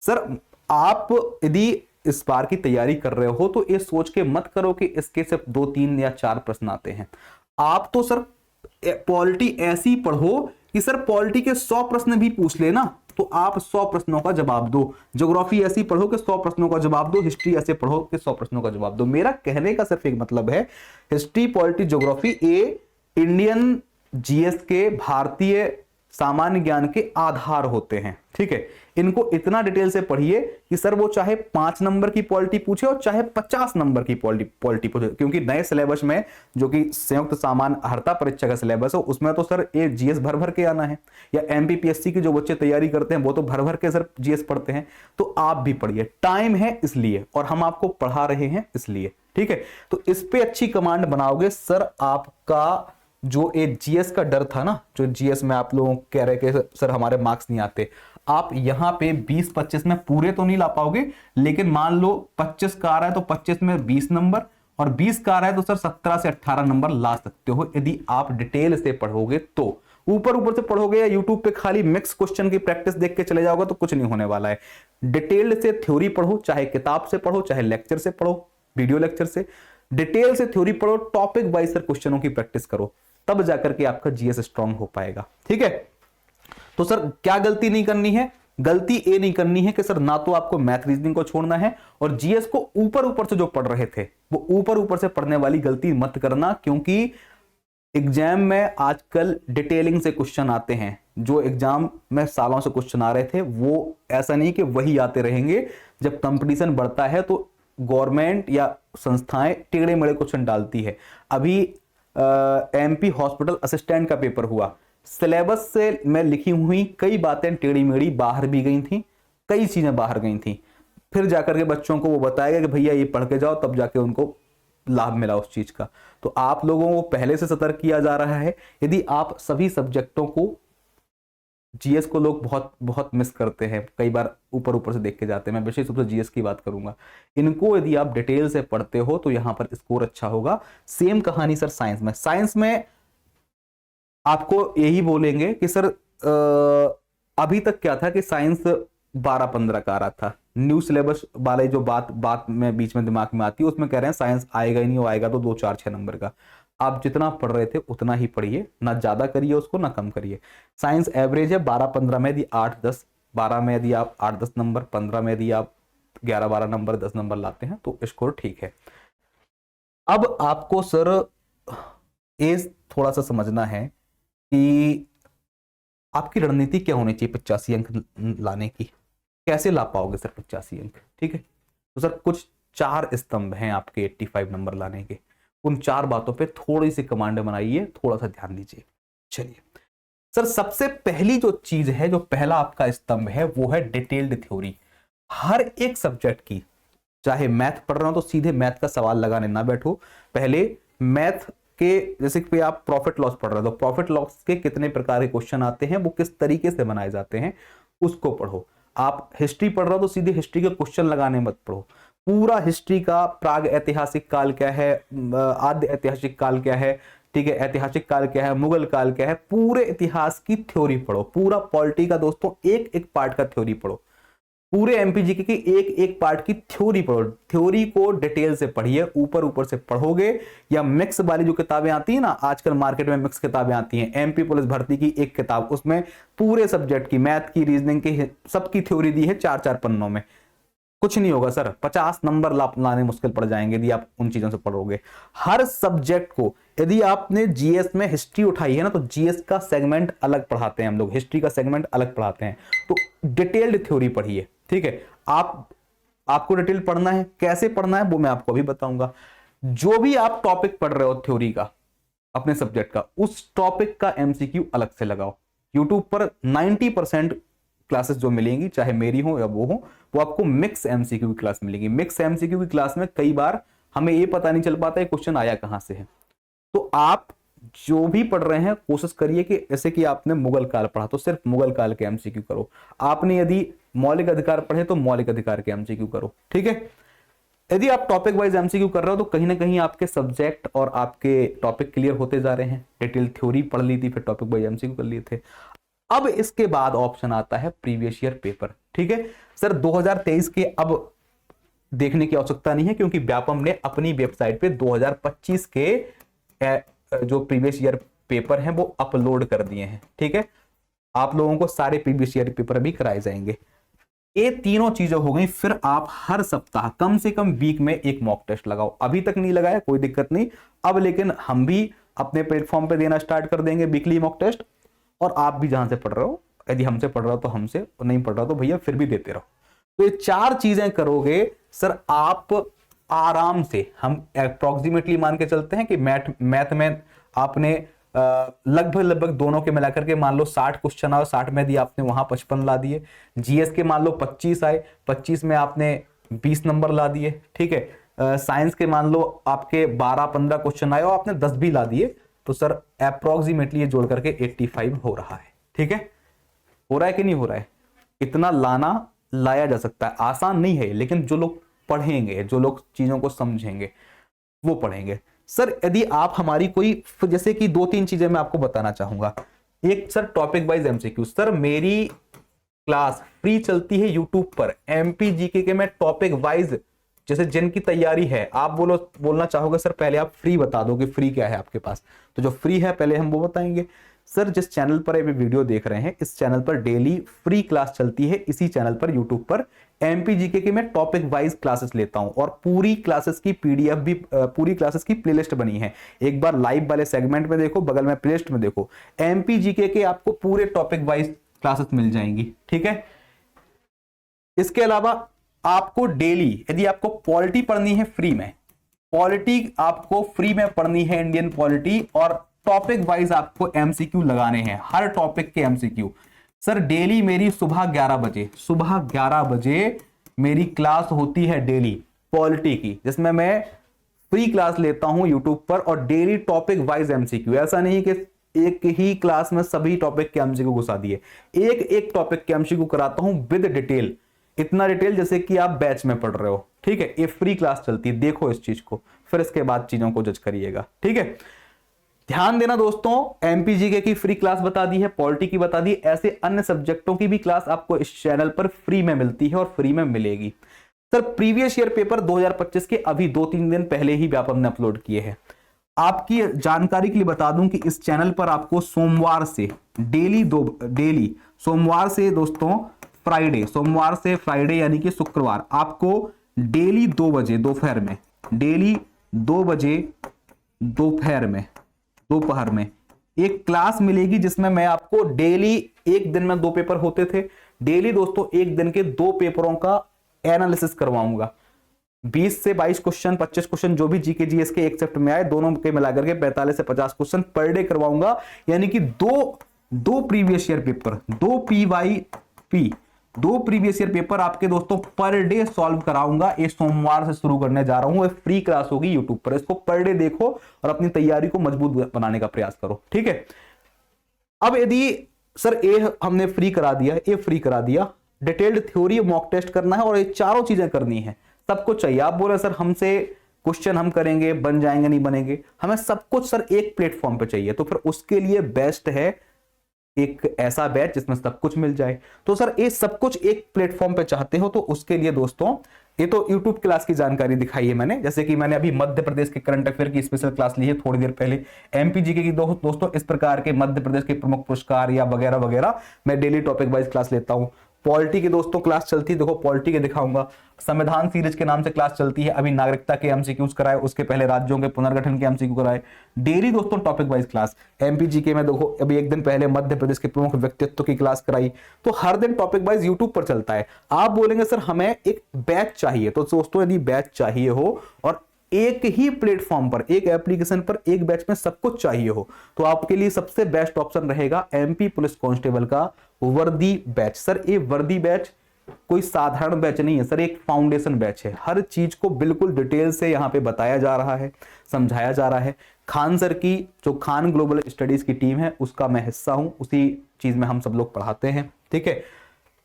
[SPEAKER 1] सर आप यदि इस बार की तैयारी कर रहे हो तो ये सोच के मत करो कि इसके सिर्फ 2, 3 या 4 प्रश्न आते हैं। आप तो सर पॉलिटी ऐसी पढ़ो कि सर पॉलिटी के 100 प्रश्न भी पूछ लेना तो आप 100 प्रश्नों का जवाब दो। ज्योग्राफी ऐसी पढ़ो कि 100 प्रश्नों का जवाब दो, हिस्ट्री ऐसे पढ़ो कि 100 प्रश्नों का जवाब दो। मेरा कहने का सिर्फ एक मतलब है, हिस्ट्री, पॉलिटी, ज्योग्राफी ये इंडियन जीएस के, भारतीय सामान्य ज्ञान के आधार होते हैं। ठीक है, इनको इतना डिटेल से पढ़िए कि सर वो चाहे 5 नंबर की पॉलिटी पूछे और चाहे 50 नंबर की पॉलिटी पूछे, क्योंकि नए सिलेबस में जो कि संयुक्त सामान्य अर्हता परीक्षा का सिलेबस है, उसमें तो सर ये जीएस भर भर के आना है, या एमपीपीएससी की जो बच्चे तैयारी करते हैं वो तो भर भर के सर जीएस पढ़ते हैं। तो आप भी पढ़िए, टाइम है इसलिए, और हम आपको पढ़ा रहे हैं इसलिए। ठीक है, तो इस पे अच्छी कमांड बनाओगे सर, आपका जो एक जीएस का डर था ना, जो जीएस में आप लोग कह रहे कि सर हमारे मार्क्स नहीं आते, आप यहां पे 20-25 में पूरे तो नहीं ला पाओगे, लेकिन मान लो 25 का आ रहा है तो 25 में 20 नंबर, और 20 का आ रहा है तो सर 17 से 18 नंबर ला सकते हो, यदि आप डिटेल से पढ़ोगे तो। ऊपर से पढ़ोगे या यूट्यूब पे खाली मिक्स क्वेश्चन की प्रैक्टिस देख के चले जाओगे तो कुछ नहीं होने वाला है। डिटेल्ड से थ्योरी पढ़ो, चाहे किताब से पढ़ो, चाहे लेक्चर से पढ़ो, वीडियो लेक्चर से, डिटेल से थ्योरी पढ़ो, टॉपिक वाइज सर क्वेश्चनों की प्रैक्टिस करो, तब जाकर के आपका जीएस स्ट्रांग हो पाएगा। ठीक है, तो सर क्या गलती नहीं करनी है? गलती ये नहीं करनी है कि सर ना तो आपको मैथ रीजनिंग को छोड़ना है, और जीएस को ऊपर से जो पढ़ रहे थे वो ऊपर से पढ़ने वाली गलती मत करना, क्योंकि एग्जाम में आजकल डिटेलिंग से क्वेश्चन आते हैं। जो एग्जाम में सालों से क्वेश्चन आ रहे थे वो ऐसा नहीं कि वही आते रहेंगे। जब कंपटीशन बढ़ता है तो गवर्नमेंट या संस्थाएं टेढ़े मेढ़े क्वेश्चन डालती है। अभी एमपी हॉस्पिटल असिस्टेंट का पेपर हुआ, सिलेबस से में लिखी हुई कई बातें टेढ़ी मेढ़ी बाहर भी गई थी, कई चीजें बाहर गई थी, फिर जाकर के बच्चों को वो बताया कि भैया ये पढ़ के जाओ, तब जाके उनको लाभ मिला उस चीज का। तो आप लोगों को पहले से सतर्क किया जा रहा है। यदि आप सभी सब्जेक्टों को, जीएस को लोग बहुत बहुत मिस करते हैं, कई बार ऊपर से देख के जाते हैं, मैं विशेष रूप से जीएस की बात करूंगा, इनको यदि आप डिटेल से पढ़ते हो तो यहां पर स्कोर अच्छा होगा। सेम कहानी सर साइंस में आपको यही बोलेंगे कि सर अभी तक क्या था कि साइंस 12-15 का आ रहा था, न्यू सिलेबस वाले जो बात में बीच में दिमाग में आती है उसमें कह रहे हैं साइंस आएगा ही नहीं, आएगा तो 2, 4, 6 नंबर का। आप जितना पढ़ रहे थे उतना ही पढ़िए, ना ज्यादा करिए उसको, ना कम करिए। साइंस एवरेज है 12-15 में, यदि 8-10, 12 में यदि आप 8-10 नंबर, 15 में यदि आप 11-12 नंबर, 10 नंबर लाते हैं तो स्कोर ठीक है। अब आपको सर ये थोड़ा सा समझना है कि आपकी रणनीति क्या होनी चाहिए 85 अंक लाने की, कैसे ला पाओगे सर 85 अंक। ठीक है, तो सर कुछ 4 स्तंभ हैं आपके 85 नंबर लाने के, उन 4 बातों पे थोड़ी सी कमांड बनाइए, थोड़ा सा ध्यान दीजिए। चलिए सर, सबसे पहली जो चीज है, जो पहला आपका स्तंभ है, वो है डिटेल्ड थ्योरी। हर एक सब्जेक्ट की, चाहे मैथ पढ़ रहे हो तो सीधे मैथ का सवाल लगाने ना बैठो, पहले मैथ के, जैसे कि आप प्रॉफिट लॉस पढ़ रहे हो तो प्रॉफिट लॉस के कितने प्रकार के क्वेश्चन आते हैं, वो किस तरीके से बनाए जाते हैं, उसको पढ़ो। आप हिस्ट्री पढ़ रहे हो तो सीधे हिस्ट्री के क्वेश्चन लगाने मत पढ़ो। पूरा हिस्ट्री का प्राग ऐतिहासिक काल क्या है, आद्य ऐतिहासिक काल क्या है, ठीक है, ऐतिहासिक काल क्या है, मुगल काल क्या है, पूरे इतिहास की थ्योरी पढ़ो। पूरा पॉलिटी का दोस्तों एक एक पार्ट का थ्योरी पढ़ो। पूरे एमपीजीके की एक एक पार्ट की थ्योरी पढ़ो। थ्योरी को डिटेल से पढ़िए, ऊपर ऊपर से पढ़ोगे या मिक्स वाली जो किताबें आती है ना, आजकल मार्केट में मिक्स किताबें आती हैं, एमपी पुलिस भर्ती की एक किताब, उसमें पूरे सब्जेक्ट की, मैथ की, रीजनिंग की, सबकी थ्योरी दी है 4-4 पन्नों में। कुछ नहीं होगा सर, 50 नंबर लाने मुश्किल पड़ जाएंगे यदि आप उन चीजों से पढ़ोगे। हर सब्जेक्ट को, यदि आपने जीएस में हिस्ट्री उठाई है ना, तो जीएस का सेगमेंट अलग पढ़ाते हैं हम लोग, हिस्ट्री का सेगमेंट अलग पढ़ाते हैं। तो डिटेल्ड थ्योरी पढ़िए, ठीक है। आपको डिटेल पढ़ना है, कैसे पढ़ना है वो मैं आपको अभी बताऊंगा। जो भी आप टॉपिक पढ़ रहे हो थ्योरी का, अपने सब्जेक्ट का, उस टॉपिक का एमसीक्यू अलग से लगाओ। यूट्यूब पर 90% क्लासेस जो मिलेंगी, चाहे मेरी हो या वो आपको मिक्स एमसीक्यू की क्लास मिलेगी। मिक्स एमसीक्यू की क्लास में कई बार हमें ये पता नहीं चल पाता है क्वेश्चन आया कहां से है। तो आप जो भी पढ़ रहे हैं कोशिश करिए कि जैसे कि आपने मुगल काल पढ़ा तो सिर्फ मुगल काल के एमसीक्यू करो। आपने यदि मौलिक अधिकार पढ़े तो मौलिक अधिकार के एमसीक्यू करो, ठीक है। यदि आप टॉपिक वाइज एमसीक्यू कर रहे हो तो कहीं ना कहीं आपके सब्जेक्ट और आपके टॉपिक क्लियर होते जा रहे हैं। डिटेल थ्योरी पढ़ ली थी, फिर टॉपिक वाइज एमसीक्यू कर लिए थे। अब इसके बाद ऑप्शन आता है प्रीवियस ईयर पेपर, ठीक है। सर 2023 के अब देखने की आवश्यकता नहीं है, क्योंकि व्यापम ने अपनी वेबसाइट पे 2025 के जो प्रीवियस ईयर पेपर हैं वो अपलोड कर दिए हैं, ठीक है। आप लोगों को सारे प्रीवियस ईयर पेपर भी कराए जाएंगे। ये तीनों चीजें हो गई। फिर आप हर सप्ताह कम से कम वीक में एक मॉक टेस्ट लगाओ। अभी तक नहीं लगाया कोई दिक्कत नहीं, अब लेकिन हम भी अपने प्लेटफॉर्म पे देना स्टार्ट कर देंगे वीकली मॉक टेस्ट। और आप भी जहां से पढ़ रहे हो, यदि हमसे पढ़ रहे हो तो हमसे, और नहीं पढ़ रहा तो भैया फिर भी देते रहो। तो ये 4 चीजें करोगे सर, आप आराम से, हम अप्रोक्सीमेटली मान के चलते हैं कि मैथ में आपने लगभग दोनों के मिलाकर के मान लो 60 क्वेश्चन आए, 60 में दिए आपने वहां 55 ला दिए। जीएस के मान लो 25 आए, 25 में आपने 20 नंबर ला दिए, ठीक है। साइंस के मान लो आपके 12-15 क्वेश्चन आए और आपने 10 भी ला दिए, तो सर अप्रोक्सीमेटली ये जोड़ करके 85 हो रहा है, ठीक है। हो रहा है कि नहीं हो रहा है? इतना लाया जा सकता है। आसान नहीं है, लेकिन जो लोग पढ़ेंगे, जो लोग चीजों को समझेंगे वो पढ़ेंगे। सर यदि आप हमारी कोई, जैसे कि 2-3 चीजें मैं आपको बताना चाहूंगा। एक sir topic wise MCQ, sir मेरी क्लास फ्री चलती है यूट्यूब पर एमपीजीके के, मैं टॉपिक वाइज, जैसे जिनकी तैयारी है, आप बोलना चाहोगे सर पहले आप फ्री बता दो कि फ्री क्या है आपके पास, तो जो फ्री है पहले हम वो बताएंगे। सर जिस चैनल पर अभी वीडियो देख रहे हैं, इस चैनल पर डेली फ्री क्लास चलती है। इसी चैनल पर यूट्यूब पर एमपीजीके की मैं टॉपिक वाइज क्लासेस लेता हूं, और पूरी क्लासेस की पीडीएफ भी, पूरी क्लासेस की प्लेलिस्ट बनी है। एक बार लाइव वाले सेगमेंट में देखो, बगल में प्लेलिस्ट में देखो, एमपीजीके के आपको पूरे टॉपिक वाइज क्लासेस मिल जाएंगी, ठीक है। इसके अलावा आपको डेली, यदि आपको पॉलिटी पढ़नी है फ्री में, पॉलिटी आपको फ्री में पढ़नी है, इंडियन पॉलिटी, और टॉपिक वाइज आपको एमसीक्यू लगाने हैं, हर टॉपिक के एमसीक्यू। सर डेली मेरी सुबह 11 बजे मेरी क्लास होती है डेली पॉलिटी की, जिसमें मैं फ्री क्लास लेता हूं यूट्यूब पर, और डेली टॉपिक वाइज एमसीक्यू। ऐसा नहीं कि एक ही क्लास में सभी टॉपिक के एमसीक्यू घुसा दिए, एक एक टॉपिक के एमसीक्यू कराता हूं विद डिटेल, इतना डिटेल जैसे कि आप बैच में पढ़ रहे हो, ठीक है। ये फ्री क्लास चलती है, देखो इस चीज को, फिर इसके बाद चीजों को जज करिएगा, ठीक है। ध्यान देना दोस्तों, एमपीजीके की फ्री क्लास बता दी है, पॉलिटी की बता दी, ऐसे अन्य सब्जेक्टों की भी क्लास आपको इस चैनल पर फ्री में मिलती है और फ्री में मिलेगी। सर प्रीवियस ईयर पेपर 2025 के अभी 2-3 दिन पहले ही व्यापम ने अपलोड किए हैं। आपकी जानकारी के लिए बता दूं कि इस चैनल पर आपको सोमवार से डेली सोमवार से दोस्तों फ्राइडे, सोमवार से फ्राइडे यानी कि शुक्रवार, आपको डेली 2 बजे दोपहर में, डेली 2 बजे दोपहर में एक क्लास मिलेगी, जिसमें मैं आपको डेली, एक दिन में 2 पेपर होते थे, डेली दोस्तों एक दिन के 2 पेपरों का एनालिसिस करवाऊंगा। 20 से 22 क्वेश्चन, 25 क्वेश्चन जो भी जीके जीएस के एक शिफ्ट में आए, दोनों के मिलाकर के 45 से 50 क्वेश्चन पर डे करवाऊंगा। यानी कि दो previous year paper, 2 previous year paper आपके दोस्तों पर डे सॉल्व कराऊंगा। ये सोमवार से शुरू करने जा रहा हूं, ये फ्री क्लास होगी यूट्यूब पर, इसको पर डे देखो और अपनी तैयारी को मजबूत बनाने का प्रयास करो, ठीक है। अब यदि सर ये हमने फ्री करा दिया, ये फ्री करा दिया, डिटेल्ड थ्योरी मॉक टेस्ट करना है और ये चारों चीजें करनी है। सब कुछ चाहिए। आप बोले सर हमसे क्वेश्चन हम करेंगे, बन जाएंगे नहीं बनेंगे, हमें सब कुछ सर एक प्लेटफॉर्म पे चाहिए। तो फिर उसके लिए बेस्ट है एक ऐसा बैच जिसमें सब कुछ मिल जाए। तो सर ये सब कुछ एक प्लेटफॉर्म पे चाहते हो तो उसके लिए दोस्तों ये तो YouTube क्लास की जानकारी दिखाई है मैंने, जैसे कि मैंने अभी मध्य प्रदेश के करंट अफेयर की स्पेशल क्लास ली है थोड़ी देर पहले। MPGK की दोस्तों इस प्रकार के मध्य प्रदेश के प्रमुख पुरस्कार या वगैरह वगैरह मैं डेली टॉपिक वाइज क्लास लेता हूं। पॉलिटी की दोस्तों क्लास चलती है, देखो पॉलिटी के दिखाऊंगा। संविधान सीरीज के नाम से क्लास चलती है, अभी नागरिकता के एमसीक्यूज कराए, उसके पहले राज्यों के पुनर्गठन के एमसीक्यू कराए। डेली दोस्तों टॉपिक वाइज क्लास। MPGK में देखो अभी एक दिन पहले मध्य प्रदेश के प्रमुख व्यक्तित्व की क्लास कराई। तो हर दिन टॉपिक वाइज यूट्यूब पर चलता है। आप बोलेंगे सर हमें एक बैच चाहिए, तो दोस्तों यदि बैच चाहिए हो और एक ही प्लेटफॉर्म पर, एक एप्लीकेशन पर, एक बैच में सब कुछ चाहिए हो, तो आपके लिए सबसे बेस्ट ऑप्शन रहेगा MP पुलिस कांस्टेबल का वर्दी बैच। सर ये वर्दी बैच कोई साधारण बैच नहीं है सर, एक फाउंडेशन बैच है। हर चीज को बिल्कुल डिटेल से यहाँ पे बताया जा रहा है, समझाया जा रहा है। खान सर की जो खान ग्लोबल स्टडीज की टीम है उसका मैं हिस्सा हूं, उसी चीज में हम सब लोग पढ़ाते हैं। ठीक है।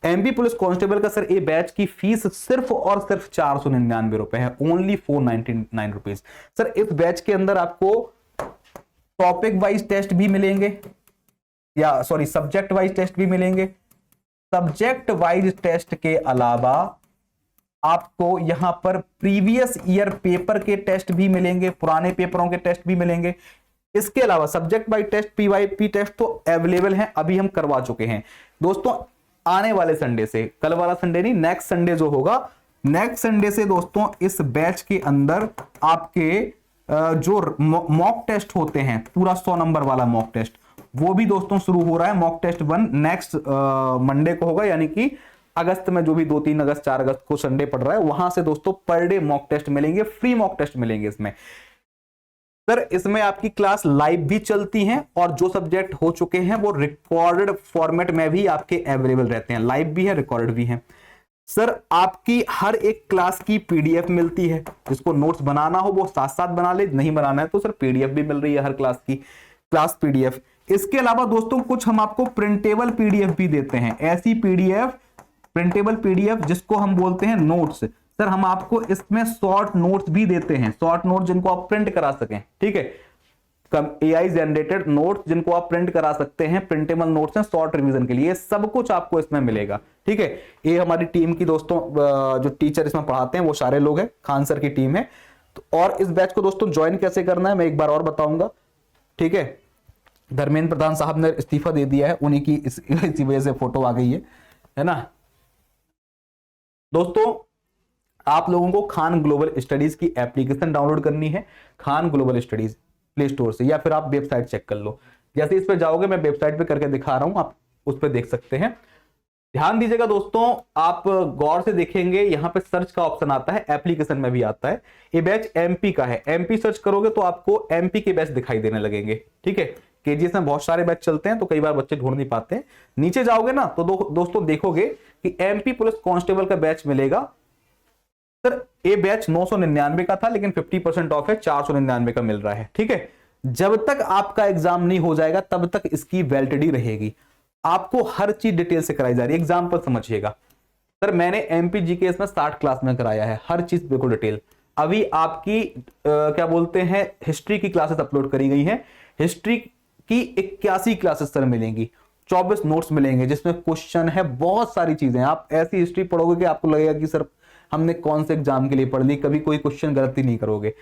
[SPEAKER 1] MP पुलिस कांस्टेबल का सर ये बैच की फीस सिर्फ और सिर्फ 499 रुपए है, ओनली 499 रुपीज। सर इस बैच के अंदर आपको टॉपिक वाइज टेस्ट भी मिलेंगे, या सॉरी सब्जेक्ट वाइज टेस्ट भी मिलेंगे। सब्जेक्ट वाइज टेस्ट के अलावा आपको यहां पर प्रीवियस ईयर पेपर के टेस्ट भी मिलेंगे, पुराने पेपरों के टेस्ट भी मिलेंगे। इसके अलावा subject wise test, PYP test तो अवेलेबल हैं, अभी हम करवा चुके हैं दोस्तों। आने वाले संडे से, कल वाला संडे नहीं, नेक्स्ट संडे जो होगा, नेक्स्ट संडे से दोस्तों इस बैच के अंदर आपके जो मॉक टेस्ट होते हैं, पूरा 100 नंबर वाला मॉक टेस्ट, वो भी दोस्तों शुरू हो रहा है। मॉक टेस्ट 1 नेक्स्ट मंडे को होगा, यानी कि अगस्त में जो भी 2-3 अगस्त 4 अगस्त को संडे पड़ रहा है, वहां से दोस्तों पर डे मॉक टेस्ट मिलेंगे, फ्री मॉक टेस्ट मिलेंगे इसमें। सर इसमें आपकी क्लास लाइव भी चलती हैं और जो सब्जेक्ट हो चुके हैं वो रिकॉर्डेड फॉर्मेट में भी आपके अवेलेबल रहते हैं, लाइव भी है रिकॉर्डेड भी है। सर आपकी हर एक क्लास की PDF मिलती है, जिसको नोट्स बनाना हो वो साथ साथ बना ले, नहीं बनाना है तो सर PDF भी मिल रही है हर क्लास की, क्लास PDF। इसके अलावा दोस्तों कुछ हम आपको प्रिंटेबल PDF भी देते हैं, ऐसी PDF, प्रिंटेबल PDF जिसको हम बोलते हैं नोट्स। सर हम आपको इसमें शॉर्ट नोट्स भी देते हैं, शॉर्ट नोट जिनको आप प्रिंट करा सकें। ठीक है, AI जनरेटेड नोट्स जिनको आप प्रिंट करा सकते हैं, प्रिंटेबल नोट्स हैं शॉर्ट रिवीजन के लिए, सब कुछ आपको इसमें मिलेगा। ठीक है, ये हमारी टीम की दोस्तों जो टीचर इसमें पढ़ाते हैं वो सारे लोग हैं, खान सर की टीम है। तो और इस बैच को दोस्तों ज्वाइन कैसे करना है मैं एक बार और बताऊंगा। ठीक है, धर्मेंद्र प्रधान साहब ने इस्तीफा दे दिया है, उन्हीं की इसी वजह से फोटो आ गई है ना दोस्तों। आप लोगों को खान ग्लोबल स्टडीज की एप्लीकेशन डाउनलोड करनी है, Khan global studies play store से, या फिर आप वेबसाइट चेक कर लो। जैसे इस पे जाओगे, मैं वेबसाइट पे करके दिखा रहा हूं, आप उस पे देख सकते हैं। ध्यान दीजिएगा दोस्तों, आप गौर से देखेंगे यहाँ पे सर्च का ऑप्शन आता है, एप्लीकेशन में भी आता है। ये बैच MP का है, MP सर्च करोगे तो आपको MP के बैच दिखाई देने लगेंगे। ठीक है, KGS में बहुत सारे बैच चलते हैं तो कई बार बच्चे ढूंढ नहीं पाते हैं। नीचे जाओगे ना तो दोस्तों देखोगे कि MP पुलिस कांस्टेबल का बैच मिलेगा। सर ये बैच 999 का था, लेकिन 50% ऑफ है, 499 का मिल रहा है। ठीक है, जब तक आपका एग्जाम नहीं हो जाएगा तब तक इसकी वैलिडिटी रहेगी। आपको हर चीज डिटेल से कराई जा रही है। एग्जाम्पल समझिएगा, सर मैंने MPGK इसमें 60 क्लास में कराया है, हर चीज बिल्कुल डिटेल। अभी आपकी क्या बोलते हैं, हिस्ट्री की क्लासेस अपलोड करी गई है। हिस्ट्री की 81 क्लासेस सर मिलेंगी, 24 नोट्स मिलेंगे जिसमें क्वेश्चन है, बहुत सारी चीजें। आप ऐसी हिस्ट्री पढ़ोगे कि आपको लगेगा कि सर हमने कौन से एग्जाम के लिए पढ़ ली, कभी कोई क्वेश्चन गलती नहीं करोगे।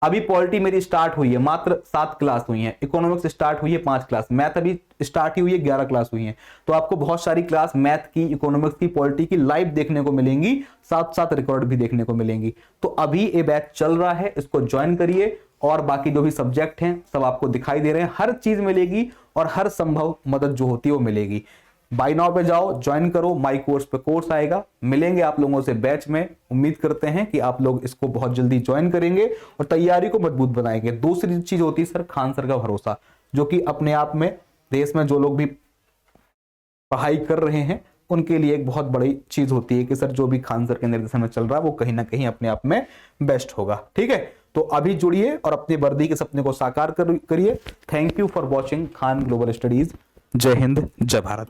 [SPEAKER 1] अभी पॉलिटी मेरी स्टार्ट हुई है, मात्र 7 क्लास हुई हैं। इकोनॉमिक्स स्टार्ट हुई है 5 क्लास, मैथ अभी स्टार्ट ही हुई है 11 क्लास हुई हैं। तो आपको बहुत सारी क्लास मैथ की, इकोनॉमिक्स की, पॉलिटी की लाइव देखने को मिलेंगी, साथ साथ रिकॉर्ड भी देखने को मिलेंगी। तो अभी ये बैच चल रहा है, इसको ज्वाइन करिए और बाकी जो भी सब्जेक्ट हैं सब आपको दिखाई दे रहे हैं, हर चीज मिलेगी और हर संभव मदद जो होती है वो मिलेगी। बाय नाउ पे जाओ, ज्वाइन करो, माई कोर्स पे कोर्स आएगा, मिलेंगे आप लोगों से बैच में। उम्मीद करते हैं कि आप लोग इसको बहुत जल्दी ज्वाइन करेंगे और तैयारी को मजबूत बनाएंगे। दूसरी चीज होती है सर खान सर का भरोसा, जो कि अपने आप में देश में जो लोग भी पढ़ाई कर रहे हैं उनके लिए एक बहुत बड़ी चीज होती है कि सर जो भी खान सर के निर्देशन में चल रहा है वो कहीं ना कहीं अपने आप में बेस्ट होगा। ठीक है, तो अभी जुड़िए और अपनी वर्दी के सपने को साकार करिए। Thank you for watching Khan global studies. जय हिंद, जय भारत।